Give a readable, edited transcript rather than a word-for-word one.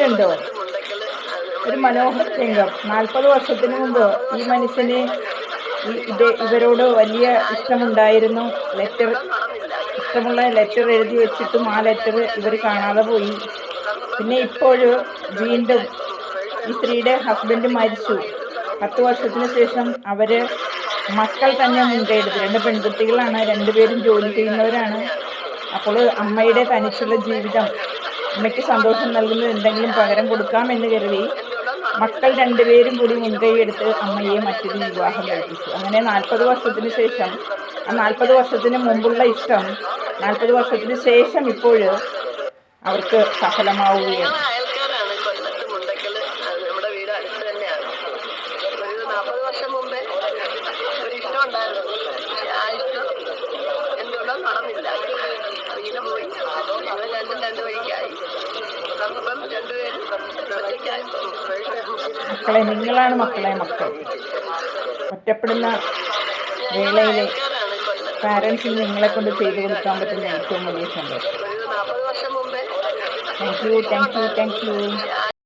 കണ്ടോ? ഒരു മനോഹര രംഗം. 40 വർഷത്തിന് മുമ്പ് ഈ മനുഷ്യന് ഇവരോട് വലിയ ഇഷ്ടമുണ്ടായിരുന്നു. ഇഷ്ടമുള്ള ലെറ്റർ എഴുതി വെച്ചിട്ടും ആ ലെറ്റർ ഇവർ കാണാതെ പോയി. പിന്നെ ഇപ്പോൾ വീണ്ടും ഈ സ്ത്രീയുടെ ഹസ്ബൻഡ് മരിച്ചു. 10 വർഷത്തിന് ശേഷം അവര് മക്കൾ തന്നെ മുൻകൈയെടുത്തു. 2 പെൺകുട്ടികളാണ്, 2 പേരും ജോലി ചെയ്യുന്നവരാണ്. അപ്പോൾ അമ്മയുടെ തനിച്ചുള്ള ജീവിതം, അമ്മയ്ക്ക് സന്തോഷം നൽകുന്നത് എന്തെങ്കിലും പകരം കൊടുക്കാമെന്ന് കരുതി മക്കൾ 2 പേരും കൂടി മുൻകൈയെടുത്ത് അമ്മയെ മറ്റൊരു വിവാഹം കഴിപ്പിച്ചു. അങ്ങനെ 40 വർഷത്തിന് ശേഷം, ആ 40 വർഷത്തിന് മുമ്പുള്ള ഇഷ്ടം 40 വർഷത്തിന് ശേഷം ഇപ്പോൾ അവർക്ക് സഫലമാവുകയാണ്. മക്കളെ, നിങ്ങളാണ് മക്കൾ. ഒറ്റപ്പെടുന്ന വേളയിൽ പാരൻസിന് നിങ്ങളെ കൊണ്ട് ചെയ്തു കൊടുക്കാൻ പറ്റുന്ന ഏറ്റവും വലിയ സന്തോഷം. Thank you.